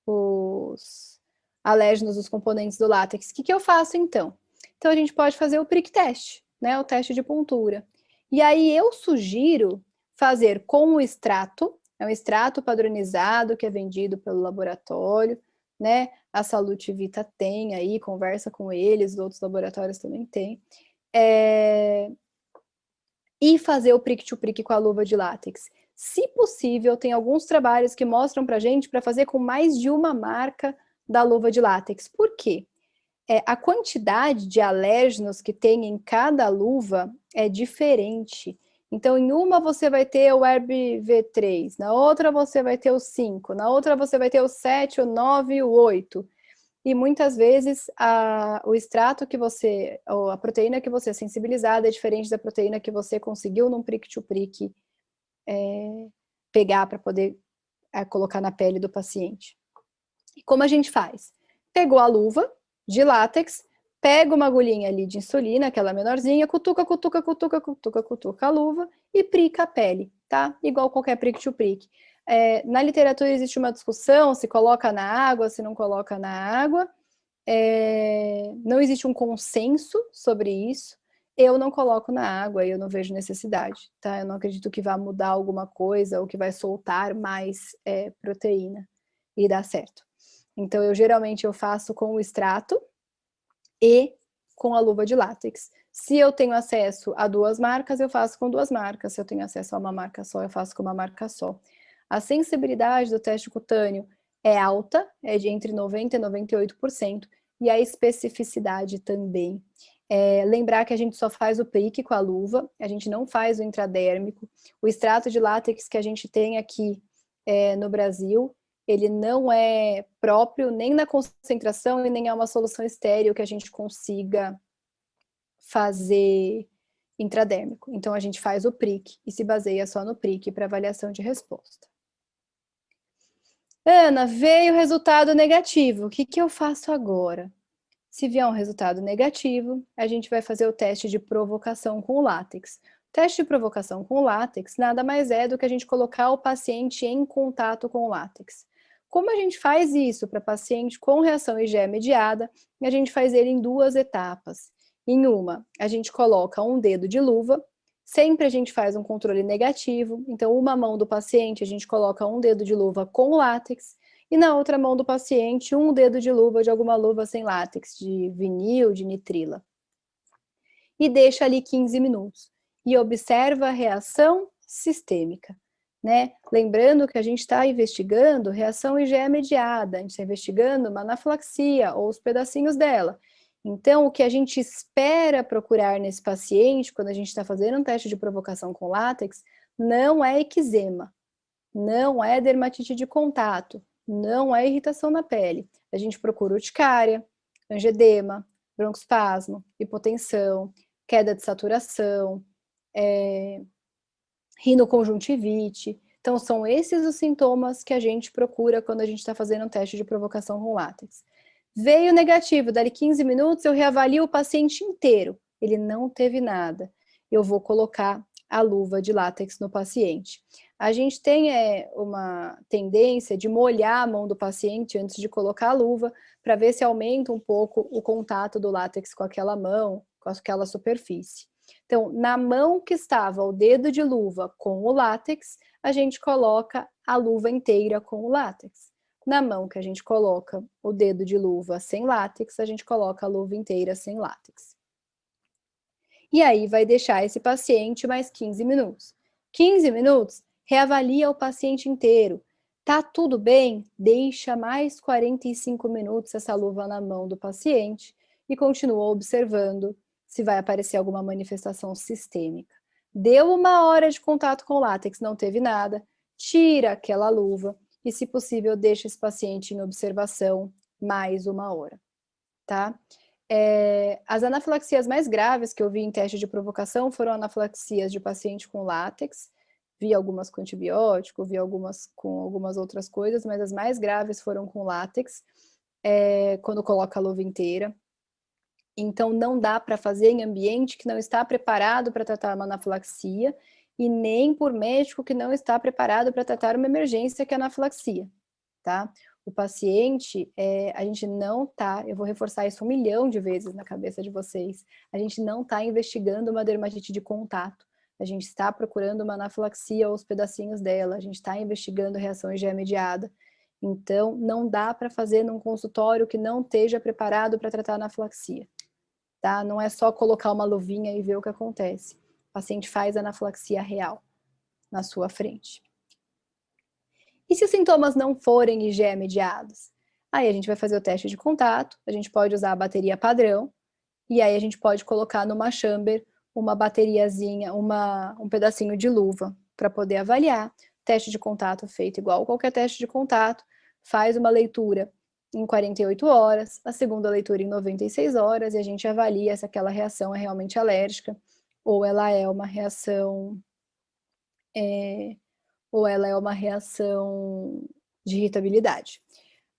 os alérgenos dos componentes do látex. O que eu faço, então? Então, a gente pode fazer o prick test, né? O teste de puntura. E aí, eu sugiro fazer com o extrato, é um extrato padronizado que é vendido pelo laboratório, né? A Salute Vita tem aí, conversa com eles, os outros laboratórios também têm. E fazer o prick-to-prick com a luva de látex. Se possível, tem alguns trabalhos que mostram pra gente para fazer com mais de uma marca da luva de látex. Por quê? A quantidade de alérgenos que tem em cada luva é diferente. Então, em uma você vai ter o HERB-V3, na outra você vai ter o 5, na outra você vai ter o 7, o 9 e o 8. E muitas vezes o extrato que você, ou a proteína que você é sensibilizada é diferente da proteína que você conseguiu num prick-to-prick pegar para poder colocar na pele do paciente. E como a gente faz? Pegou a luva de látex, pega uma agulhinha ali de insulina, aquela menorzinha, cutuca a luva e prica a pele, tá? Igual qualquer prick-to-prick. Na literatura existe uma discussão se coloca na água, se não coloca na água. Não existe um consenso sobre isso. Eu não coloco na água, eu não vejo necessidade, tá? Eu não acredito que vá mudar alguma coisa ou que vai soltar mais proteína e dar certo. Então, eu faço com o extrato e com a luva de látex. Se eu tenho acesso a 2 marcas, eu faço com 2 marcas. Se eu tenho acesso a uma marca só, eu faço com uma marca só. A sensibilidade do teste cutâneo é alta, é de entre 90% e 98%, e a especificidade também. Lembrar que a gente só faz o prick com a luva, a gente não faz o intradérmico. O extrato de látex que a gente tem aqui no Brasil, ele não é próprio nem na concentração e nem é uma solução estéril que a gente consiga fazer intradérmico. Então, a gente faz o prick e se baseia só no prick para avaliação de resposta. Ana, veio o resultado negativo. O que eu faço agora? Se vier um resultado negativo, a gente vai fazer o teste de provocação com o látex. O Teste de provocação com látex nada mais é do que a gente colocar o paciente em contato com o látex. Como a gente faz isso para paciente com reação IgE mediada, a gente faz ele em 2 etapas. Em uma, a gente coloca um dedo de luva, sempre a gente faz um controle negativo, então uma mão do paciente a gente coloca um dedo de luva com látex, e na outra mão do paciente um dedo de luva de alguma luva sem látex, de vinil, de nitrila. E deixa ali 15 minutos. E observa a reação sistêmica, né? Lembrando que a gente está investigando reação IgE mediada, a gente está investigando uma anafilaxia ou os pedacinhos dela. Então, o que a gente espera procurar nesse paciente, quando a gente está fazendo um teste de provocação com látex, não é eczema, não é dermatite de contato, não é irritação na pele. A gente procura urticária, angedema, broncoespasmo, hipotensão, queda de saturação, rinoconjuntivite. Então, são esses os sintomas que a gente procura quando a gente está fazendo um teste de provocação com látex. Veio negativo, dali 15 minutos eu reavalio o paciente inteiro. Ele não teve nada. Eu vou colocar a luva de látex no paciente. A gente tem uma tendência de molhar a mão do paciente antes de colocar a luva, para ver se aumenta um pouco o contato do látex com aquela mão, com aquela superfície. Então, na mão que estava o dedo de luva com o látex, a gente coloca a luva inteira com o látex. Na mão que a gente coloca o dedo de luva sem látex, a gente coloca a luva inteira sem látex. E aí vai deixar esse paciente mais 15 minutos. 15 minutos, reavalia o paciente inteiro. Tá tudo bem? Deixa mais 45 minutos essa luva na mão do paciente e continua observando se vai aparecer alguma manifestação sistêmica. Deu 1 hora de contato com o látex, não teve nada, tira aquela luva e, se possível, deixa esse paciente em observação mais 1 hora, tá? As anafilaxias mais graves que eu vi em teste de provocação foram anafilaxias de paciente com látex, vi algumas com antibiótico, vi algumas com algumas outras coisas, mas as mais graves foram com látex, quando coloca a luva inteira. Então, não dá para fazer em ambiente que não está preparado para tratar uma anafilaxia e nem por médico que não está preparado para tratar uma emergência que é anafilaxia, tá? O paciente, a gente não tá, eu vou reforçar isso 1 milhão de vezes na cabeça de vocês, a gente não está investigando uma dermatite de contato, a gente está procurando uma anafilaxia ou os pedacinhos dela, a gente está investigando reação IgE mediada. Então, não dá para fazer num consultório que não esteja preparado para tratar anafilaxia. Tá? Não é só colocar uma luvinha e ver o que acontece. O paciente faz anafilaxia real na sua frente. E se os sintomas não forem IgE mediados? Aí a gente vai fazer o teste de contato, a gente pode usar a bateria padrão, e aí a gente pode colocar numa chamber uma bateriazinha, um pedacinho de luva para poder avaliar. Teste de contato feito igual qualquer teste de contato, faz uma leitura em 48 horas, a segunda leitura em 96 horas, e a gente avalia se aquela reação é realmente alérgica, ou ela é uma reação de irritabilidade.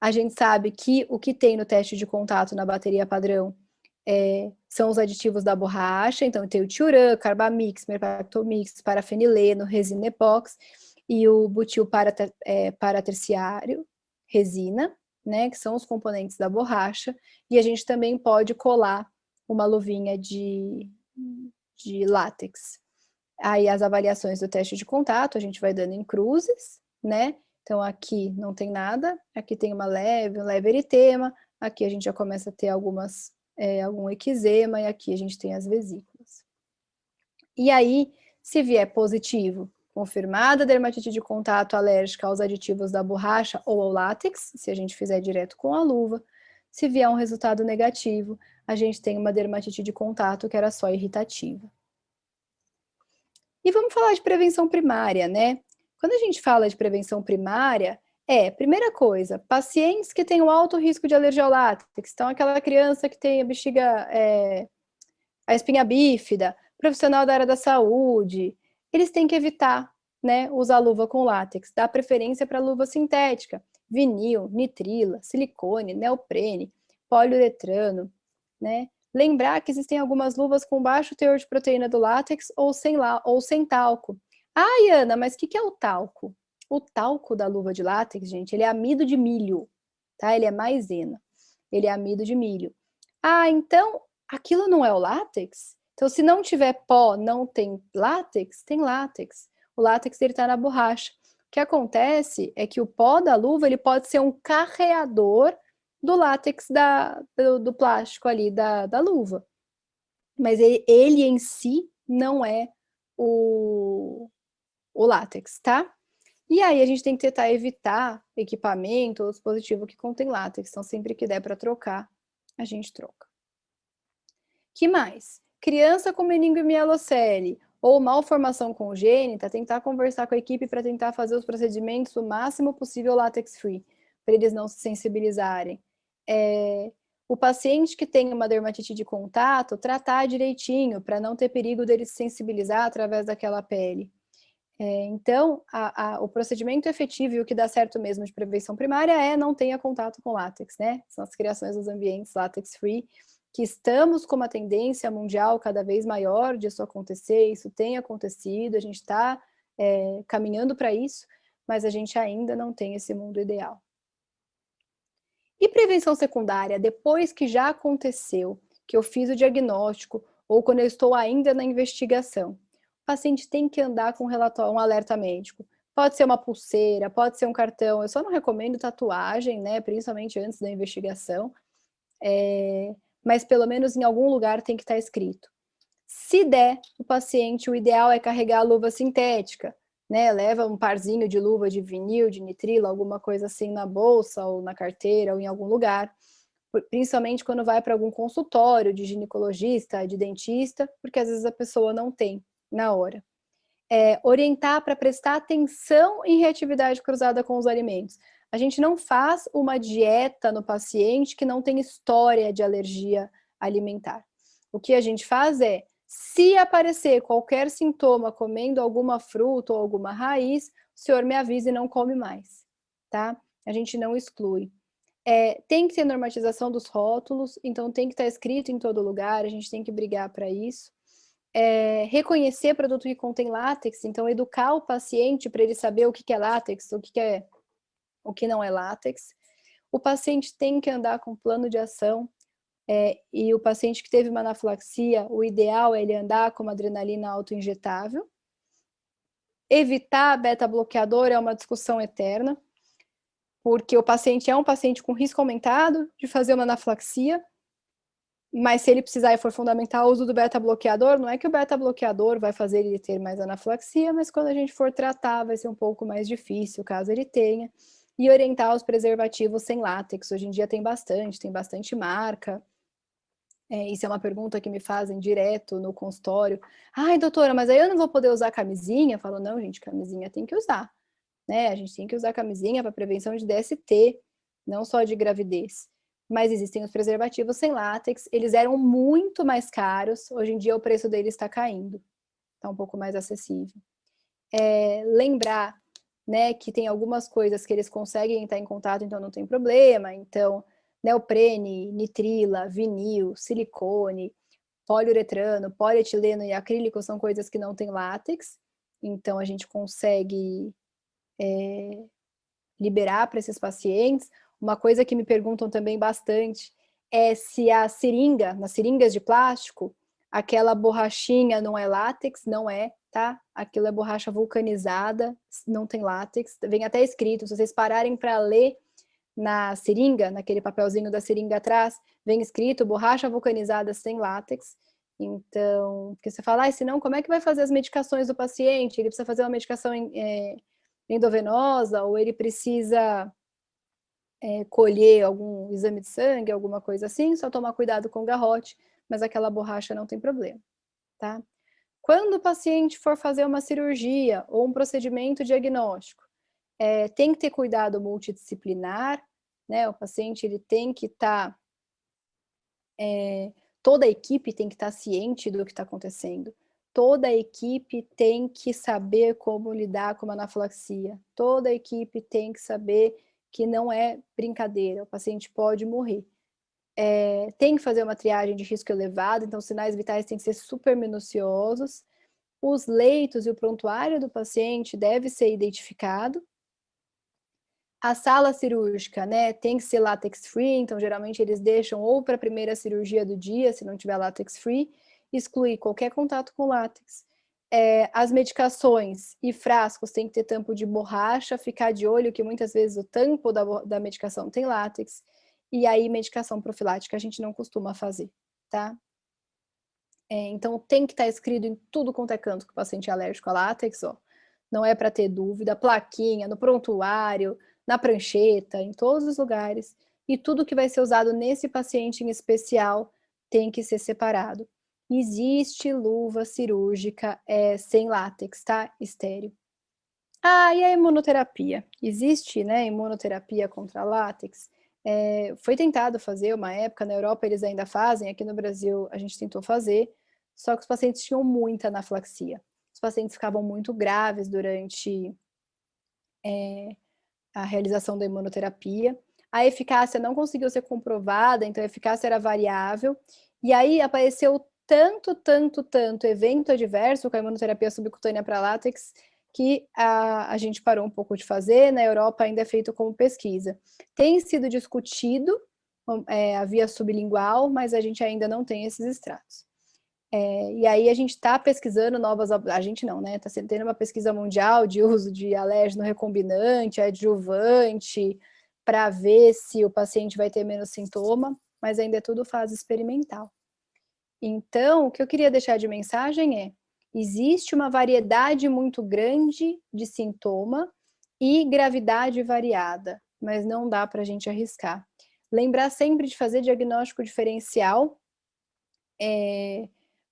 A gente sabe que o que tem no teste de contato na bateria padrão são os aditivos da borracha, então tem o tiuran, carbamix, mercaptomix, parafenileno, resina epox e o butil paraterciário, resina, né, que são os componentes da borracha, e a gente também pode colar uma luvinha de látex. Aí as avaliações do teste de contato, a gente vai dando em cruzes, né? Então aqui não tem nada, aqui tem um leve eritema, aqui a gente já começa a ter algum eczema, e aqui a gente tem as vesículas. E aí, se vier positivo, confirmada dermatite de contato alérgica aos aditivos da borracha ou ao látex, se a gente fizer direto com a luva. Se vier um resultado negativo, a gente tem uma dermatite de contato que era só irritativa. E vamos falar de prevenção primária, né? Quando a gente fala de prevenção primária, primeira coisa, pacientes que têm um alto risco de alergia ao látex, então aquela criança que tem a bexiga, a espinha bífida, profissional da área da saúde, eles têm que evitar, né, usar luva com látex, dar preferência para luva sintética, vinil, nitrila, silicone, neoprene, poliuretrano, né? Lembrar que existem algumas luvas com baixo teor de proteína do látex ou sem talco. Ai, Ana, mas o que é o talco? O talco da luva de látex, gente, ele é amido de milho, tá? Ele é maisena. Ele é amido de milho. Ah, então aquilo não é o látex? Então, se não tiver pó, não tem látex? Tem látex. O látex, ele tá na borracha. O que acontece é que o pó da luva, ele pode ser um carreador do látex do plástico ali da luva. Mas ele em si não é o látex, tá? E aí a gente tem que tentar evitar equipamento ou dispositivo que contém látex. Então, sempre que der para trocar, a gente troca. Que mais? Criança com meningomielocele ou malformação congênita, tentar conversar com a equipe para tentar fazer os procedimentos o máximo possível látex-free, para eles não se sensibilizarem. O paciente que tem uma dermatite de contato, tratar direitinho, para não ter perigo dele se sensibilizar através daquela pele. Então, o procedimento efetivo e o que dá certo mesmo de prevenção primária é não tenha contato com látex, né? São as criações dos ambientes látex-free, que estamos com uma tendência mundial cada vez maior disso acontecer, isso tem acontecido, a gente está caminhando para isso, mas a gente ainda não tem esse mundo ideal. E prevenção secundária, depois que já aconteceu, que eu fiz o diagnóstico, ou quando eu estou ainda na investigação, o paciente tem que andar com um alerta médico. Pode ser uma pulseira, pode ser um cartão, eu só não recomendo tatuagem, né, principalmente antes da investigação, mas pelo menos em algum lugar tem que estar escrito. Se der, o paciente, o ideal é carregar a luva sintética, né? Leva um parzinho de luva de vinil, de nitrilo, alguma coisa assim na bolsa ou na carteira ou em algum lugar, principalmente quando vai para algum consultório de ginecologista, de dentista, porque às vezes a pessoa não tem na hora. Orientar para prestar atenção em reatividade cruzada com os alimentos. A gente não faz uma dieta no paciente que não tem história de alergia alimentar. O que a gente faz é, se aparecer qualquer sintoma comendo alguma fruta ou alguma raiz, o senhor me avisa e não come mais, tá? A gente não exclui. Tem que ter normatização dos rótulos, então tem que estar escrito em todo lugar, a gente tem que brigar para isso. Reconhecer produto que contém látex, então educar o paciente para ele saber o que é látex, o que não é látex. O paciente tem que andar com plano de ação, e o paciente que teve uma anafilaxia, o ideal é ele andar com uma adrenalina autoinjetável. Evitar beta-bloqueador é uma discussão eterna, porque o paciente é um paciente com risco aumentado de fazer uma anafilaxia, mas se ele precisar e for fundamental o uso do beta-bloqueador, não é que o beta-bloqueador vai fazer ele ter mais anafilaxia, mas quando a gente for tratar vai ser um pouco mais difícil, caso ele tenha. E orientar os preservativos sem látex, hoje em dia tem bastante marca. Isso é uma pergunta que me fazem direto no consultório. Ai, doutora, mas aí eu não vou poder usar camisinha? Eu falo, não, gente, camisinha tem que usar, né? A gente tem que usar camisinha para prevenção de DST, não só de gravidez. Mas existem os preservativos sem látex, eles eram muito mais caros, hoje em dia o preço deles está caindo, está um pouco mais acessível. Lembrar, né, que tem algumas coisas que eles conseguem entrar em contato, então não tem problema, então neoprene, nitrila, vinil, silicone, poliuretano, polietileno e acrílico são coisas que não têm látex, então a gente consegue liberar para esses pacientes. Uma coisa que me perguntam também bastante é se a seringa, nas seringas de plástico, aquela borrachinha não é látex, não é, tá? Aquilo é borracha vulcanizada, não tem látex, vem até escrito, se vocês pararem para ler na seringa, naquele papelzinho da seringa atrás, vem escrito borracha vulcanizada sem látex. Então, porque você fala, senão como é que vai fazer as medicações do paciente? Ele precisa fazer uma medicação endovenosa ou ele precisa colher algum exame de sangue, alguma coisa assim, só tomar cuidado com o garrote, mas aquela borracha não tem problema, tá? Quando o paciente for fazer uma cirurgia ou um procedimento diagnóstico, tem que ter cuidado multidisciplinar, né? O paciente ele tem que estar, toda a equipe tem que estar ciente do que está acontecendo. Toda a equipe tem que saber como lidar com uma anafilaxia. Toda a equipe tem que saber que não é brincadeira, o paciente pode morrer. tem que fazer uma triagem de risco elevado, então os sinais vitais têm que ser super minuciosos. Os leitos e o prontuário do paciente deve ser identificado. A sala cirúrgica, né, tem que ser látex free, então geralmente eles deixam ou para a primeira cirurgia do dia, se não tiver látex free, excluir qualquer contato com látex. As medicações e frascos têm que ter tampo de borracha, ficar de olho que muitas vezes o tampo da medicação tem látex, e aí medicação profilática a gente não costuma fazer, tá? Então tem que estar escrito em tudo quanto é canto que o paciente é alérgico a látex, ó. Não é para ter dúvida, plaquinha, no prontuário, na prancheta, em todos os lugares. E tudo que vai ser usado nesse paciente em especial tem que ser separado. Existe luva cirúrgica sem látex, tá? Estéreo. Ah, e a imunoterapia? Existe, né, imunoterapia contra látex? Foi tentado fazer uma época, na Europa eles ainda fazem, aqui no Brasil a gente tentou fazer, só que os pacientes tinham muita anafilaxia. Os pacientes ficavam muito graves durante a realização da imunoterapia. A eficácia não conseguiu ser comprovada, então a eficácia era variável. E aí apareceu tanto evento adverso com a imunoterapia subcutânea para látex, que a gente parou um pouco de fazer. Na Europa ainda é feito como pesquisa. Tem sido discutido a via sublingual, mas a gente ainda não tem esses extratos. E aí a gente está pesquisando novas, a gente não, né? Está tendo uma pesquisa mundial de uso de alérgeno recombinante, adjuvante, para ver se o paciente vai ter menos sintoma, mas ainda é tudo fase experimental. Então, o que eu queria deixar de mensagem é: existe uma variedade muito grande de sintoma e gravidade variada, mas não dá para a gente arriscar. Lembrar sempre de fazer diagnóstico diferencial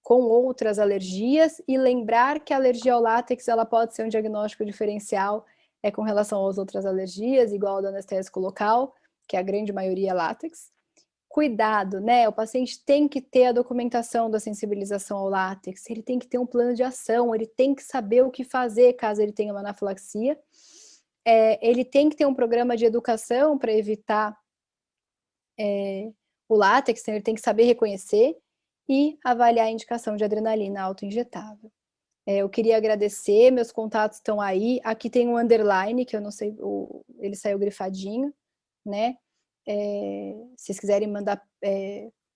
com outras alergias e lembrar que a alergia ao látex ela pode ser um diagnóstico diferencial com relação às outras alergias, igual ao do anestésico local, que a grande maioria é látex. Cuidado, né? O paciente tem que ter a documentação da sensibilização ao látex, ele tem que ter um plano de ação, ele tem que saber o que fazer caso ele tenha uma anafilaxia. Ele tem que ter um programa de educação para evitar o látex, então ele tem que saber reconhecer e avaliar a indicação de adrenalina autoinjetável. Eu queria agradecer, meus contatos estão aí. Aqui tem um underline, que eu não sei, ele saiu grifadinho, né? Se vocês quiserem mandar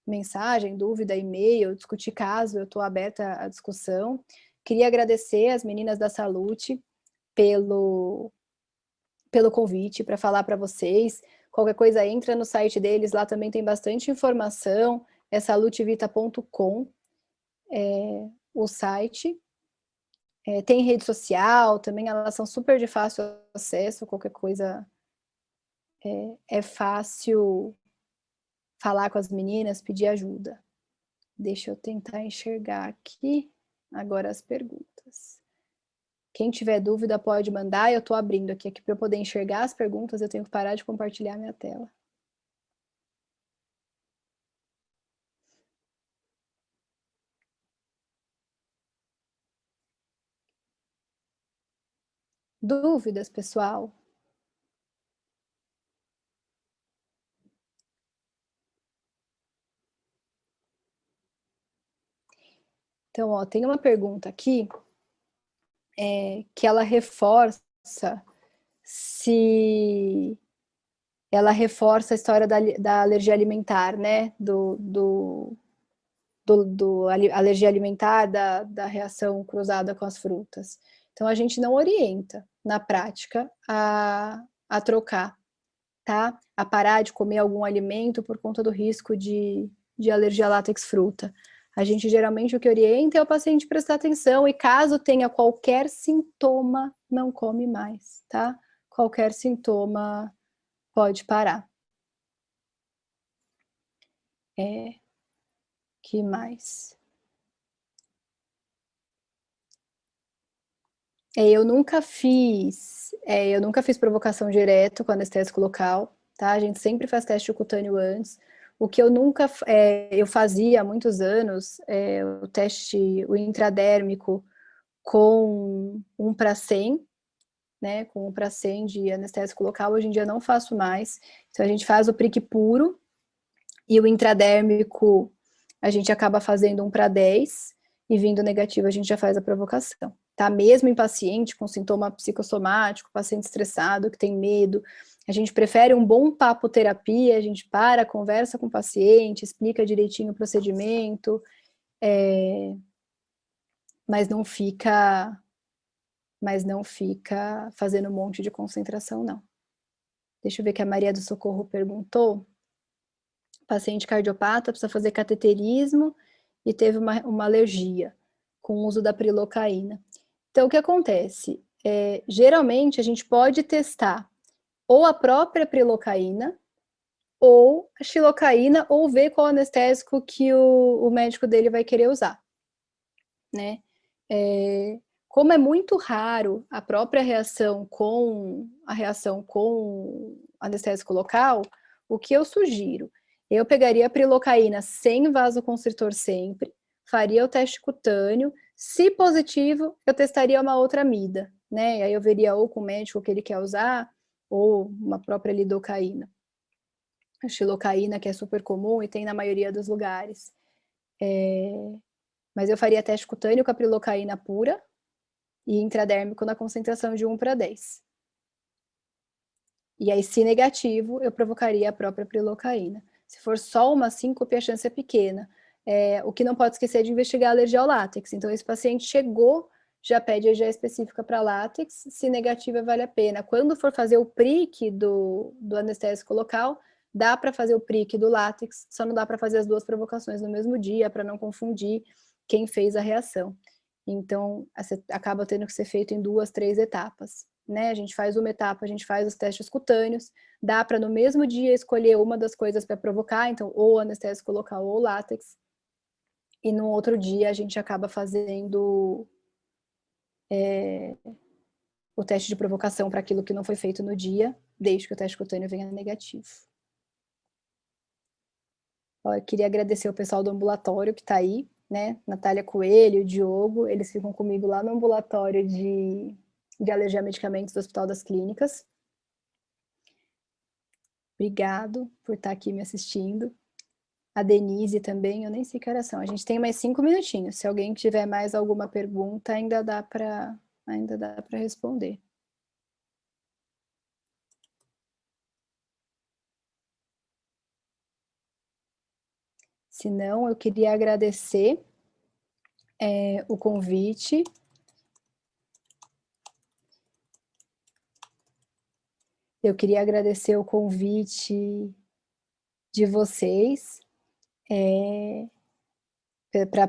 mensagem, dúvida, e-mail, discutir caso, eu estou aberta à discussão. Queria agradecer as meninas da Salute pelo convite para falar para vocês. Qualquer coisa, entra no site deles, lá também tem bastante informação. É salutevita.com, o site. Tem rede social, também elas são super de fácil acesso, qualquer coisa é fácil falar com as meninas, pedir ajuda. Deixa eu tentar enxergar aqui agora as perguntas. Quem tiver dúvida pode mandar, eu estou abrindo aqui para eu poder enxergar as perguntas, eu tenho que parar de compartilhar minha tela. Dúvidas, pessoal? Então, ó, tem uma pergunta aqui que ela reforça se ela reforça a história da alergia alimentar, né? Alergia alimentar, da reação cruzada com as frutas. Então, a gente não orienta, na prática, a trocar, tá? A parar de comer algum alimento por conta do risco de alergia a látex fruta. A gente geralmente o que orienta é o paciente prestar atenção e caso tenha qualquer sintoma, não come mais, tá? Qualquer sintoma pode parar. Que mais? Eu nunca fiz provocação direto com anestésico local, tá? A gente sempre faz teste cutâneo antes. O que eu nunca, eu fazia há muitos anos, o teste, o intradérmico com 1/100, né? Com 1/100 de anestésico local, hoje em dia não faço mais. Então a gente faz o prick puro E o intradérmico, a gente acaba fazendo 1 para 10, e vindo negativo a gente já faz a provocação, tá? Mesmo em paciente com sintoma psicossomático, paciente estressado, que tem medo, a gente prefere um bom papo terapia, a gente para, conversa com o paciente, explica direitinho o procedimento, mas não fica fazendo um monte de concentração, não. Deixa eu ver o que a Maria do Socorro perguntou. Paciente cardiopata, precisa fazer cateterismo e teve uma alergia com o uso da prilocaína. Então, o que acontece? Geralmente, a gente pode testar ou a própria prilocaína, ou a xilocaína, ou ver qual anestésico que o médico dele vai querer usar, né? Como é muito raro a própria reação com anestésico local, o que eu sugiro? Eu pegaria a prilocaína sem vasoconstritor sempre, faria o teste cutâneo, se positivo, eu testaria uma outra amida, né? Aí eu veria ou com o médico que ele quer usar, ou uma própria lidocaína. A xilocaína, que é super comum e tem na maioria dos lugares. Mas eu faria teste cutâneo com a prilocaína pura, e intradérmico na concentração de 1 para 10. E aí, se negativo, eu provocaria a própria prilocaína. Se for só uma síncope, a chance é pequena. O que não pode esquecer de investigar a alergia ao látex. Então, esse paciente chegou, já pede EGA específica para látex, se negativa, vale a pena. Quando for fazer o prick do anestésico local, dá para fazer o prick do látex, só não dá para fazer as 2 provocações no mesmo dia, para não confundir quem fez a reação. Então, acaba tendo que ser feito em 2, 3 etapas, né? A gente faz uma etapa, a gente faz os testes cutâneos, dá para no mesmo dia escolher uma das coisas para provocar, então, ou anestésico local ou látex, e no outro dia a gente acaba fazendo o teste de provocação para aquilo que não foi feito no dia, desde que o teste cutâneo venha negativo. Eu queria agradecer o pessoal do ambulatório que está aí, né? Natália Coelho, Diogo, eles ficam comigo lá no ambulatório de alergia a medicamentos do Hospital das Clínicas. Obrigado por estar aqui me assistindo. A Denise também, eu nem sei que horas são. A gente tem mais 5 minutinhos. Se alguém tiver mais alguma pergunta, ainda dá para responder. Se não, eu queria agradecer o convite. Eu queria agradecer o convite de vocês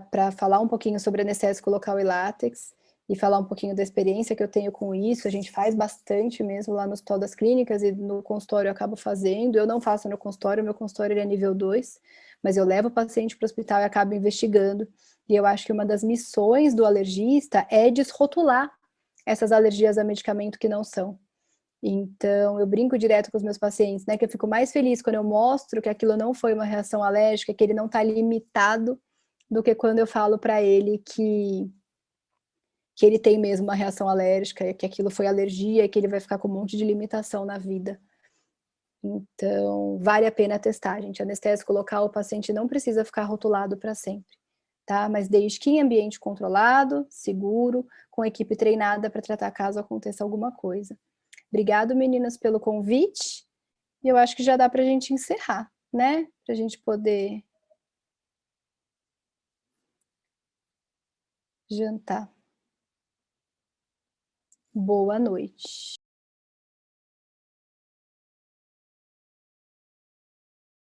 para falar um pouquinho sobre anestésico local e látex e falar um pouquinho da experiência que eu tenho com isso. A gente faz bastante mesmo lá no Hospital das Clínicas e no consultório eu acabo fazendo. Eu não faço no consultório, meu consultório é nível 2, mas eu levo o paciente para o hospital e acabo investigando. E eu acho que uma das missões do alergista é desrotular essas alergias a medicamento que não são. Então, eu brinco direto com os meus pacientes, né, que eu fico mais feliz quando eu mostro que aquilo não foi uma reação alérgica, que ele não está limitado, do que quando eu falo para ele que ele tem mesmo uma reação alérgica, que aquilo foi alergia e que ele vai ficar com um monte de limitação na vida. Então, vale a pena testar, gente. Anestésico local, o paciente não precisa ficar rotulado para sempre, tá? Mas desde que em ambiente controlado, seguro, com equipe treinada para tratar caso aconteça alguma coisa. Obrigado, meninas, pelo convite. E eu acho que já dá para a gente encerrar, né? Para a gente poder jantar. Boa noite.